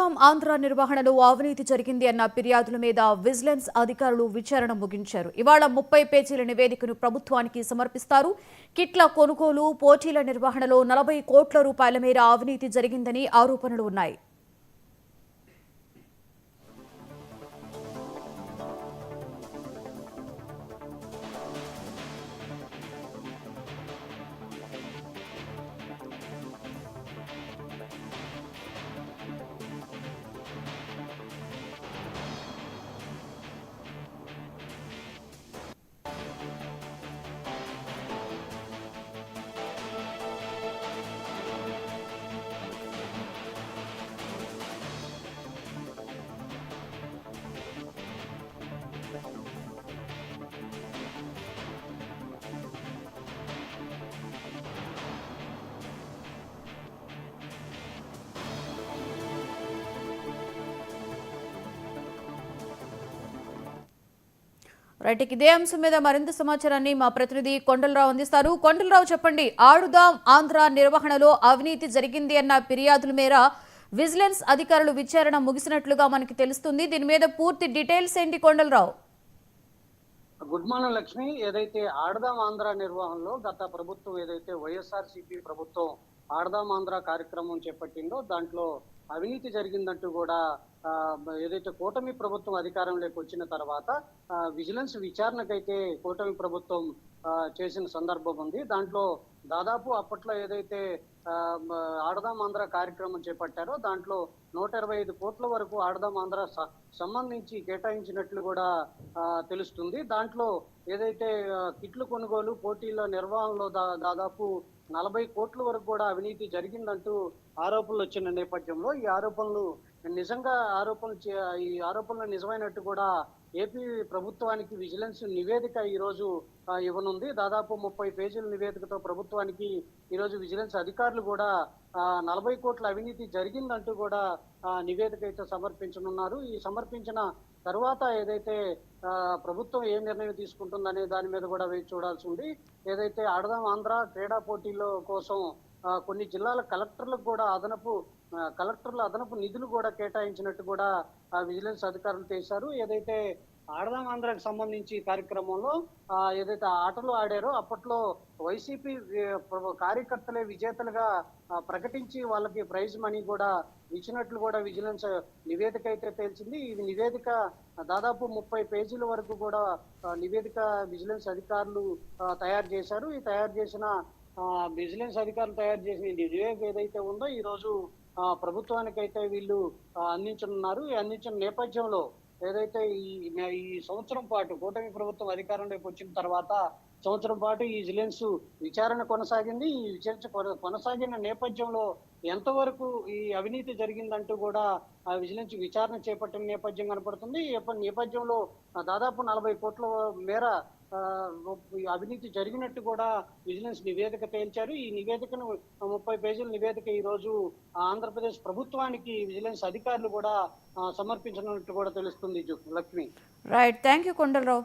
ఆడుదాం ఆంధ్ర నిర్వహణలో అవినీతి జరిగింది అన్న ఫిర్యాదుల మీద విజిలెన్స్ అధికారులు విచారణ ముగించారు. ఇవాళ 30 పేజీల నివేదికను ప్రభుత్వానికి సమర్పిస్తారు. కిట్ల కొనుగోలు, పోటీల నిర్వహణలో 40 కోట్ల రూపాయల మేర అవినీతి జరిగిందని ఆరోపణలు ఉన్నాయి. రైట్, ఇదే అంశం మీద మరింత సమాచారాన్ని మా ప్రతినిధి కొండలరావు అందిస్తారు. కొండలరావు, చెప్పండి. ఆడుదాం ఆంధ్ర నిర్వహణలో అవినీతి జరిగింది అన్న ఫిర్యాదుల మేర విజిలెన్స్ అధికారులు విచారణ ముగిసినట్లుగా మనకి తెలుస్తుంది. దీని మీద పూర్తి డీటెయిల్స్ ఏంటి కొండలరావు? Good morning Lakshmi. ఏదైతే ఆడదాం ఆంధ్ర నిర్వహణలో గత ప్రభుత్వం ఏదైతే వైఎస్ఆర్సీపీ ప్రభుత్వం ఆడదాం ఆంధ్ర కార్యక్రమం చేపట్టిందో దాంట్లో అవినీతి జరిగిందంటూ కూడా ఏదైతే కూటమి ప్రభుత్వం అధికారంలోకి వచ్చిన తర్వాత విజిలెన్స్ విచారణకైతే కూటమి ప్రభుత్వం చేసిన సందర్భం ఉంది. దాంట్లో దాదాపు అప్పట్లో ఏదైతే ఆడదాం ఆంధ్ర కార్యక్రమం చేపట్టారో దాంట్లో 125 కోట్ల వరకు ఆడదాం ఆంధ్ర సంబంధించి కేటాయించినట్లు కూడా తెలుస్తుంది. దాంట్లో ఏదైతే కిట్లు కొనుగోలు, పోటీల నిర్వహణలో దాదాపు 40 కోట్ల వరకు కూడా అవినీతి జరిగిందంటూ ఆరోపణలు వచ్చిన నేపథ్యంలో ఈ ఆరోపణలు నిజమైనట్టు కూడా ఏపీ ప్రభుత్వానికి విజిలెన్స్ నివేదిక ఈ రోజు ఇవ్వనుంది. దాదాపు 30 పేజీల నివేదికతో ప్రభుత్వానికి ఈరోజు విజిలెన్స్ అధికారులు కూడా 40 కోట్ల అవినీతి జరిగిందంటూ కూడా నివేదిక అయితే సమర్పించనున్నారు. ఈ సమర్పించిన తర్వాత ఏదైతే ప్రభుత్వం ఏ నిర్ణయం తీసుకుంటుందనే దాని మీద కూడా వేచి చూడాల్సి ఉంది. ఏదైతే ఆడదాం ఆంధ్ర క్రీడా పోటీల కోసం కొన్ని జిల్లాల కలెక్టర్లకు కూడా అదనపు నిధులు కూడా కేటాయించినట్టు కూడా విజిలెన్స్ అధికారులు చేశారు. ఏదైతే ఆడదాం ఆంధ్రాకి సంబంధించి కార్యక్రమంలో ఏదైతే ఆటలు ఆడారో అప్పట్లో వైసీపీ కార్యకర్తలే విజేతలుగా ప్రకటించి వాళ్ళకి ప్రైజ్ మనీ కూడా ఇచ్చినట్లు కూడా విజిలెన్స్ నివేదిక అయితే తేల్చింది. ఈ నివేదిక దాదాపు 30 పేజీల వరకు కూడా నివేదిక విజిలెన్స్ అధికారులు తయారు చేశారు. ఈ విజిలెన్స్ అధికారులు తయారు చేసిన నివేదిక ఏదైతే ఉందో ఈ రోజు ప్రభుత్వానికైతే వీళ్ళు అందించనున్నారు. ఈ అందించిన నేపథ్యంలో ఏదైతే ఈ సంవత్సరం పాటు కూటమి ప్రభుత్వం అధికారంలోకి వచ్చిన తర్వాత సంవత్సరం పాటు ఈ విజిలెన్స్ విచారణ కొనసాగింది. ఈ విచారణ కొనసాగిన నేపథ్యంలో ఎంతవరకు ఈ అవినీతి జరిగిందంటూ కూడా విజిలెన్స్ విచారణ చేపట్టిన నేపథ్యం కనపడుతుంది. ఈ నేపథ్యంలో దాదాపు 40 కోట్ల మేర అవినీతి జరిగినట్టు కూడా విజిలెన్స్ నివేదిక తేల్చారు. ఈ నివేదికను 30 పేజీల నివేదిక ఈ రోజు ఆంధ్రప్రదేశ్ ప్రభుత్వానికి విజిలెన్స్ అధికారులు కూడా సమర్పించనున్నట్టు కూడా తెలుస్తుంది Lakshmi. Right, thank you Kondalarao.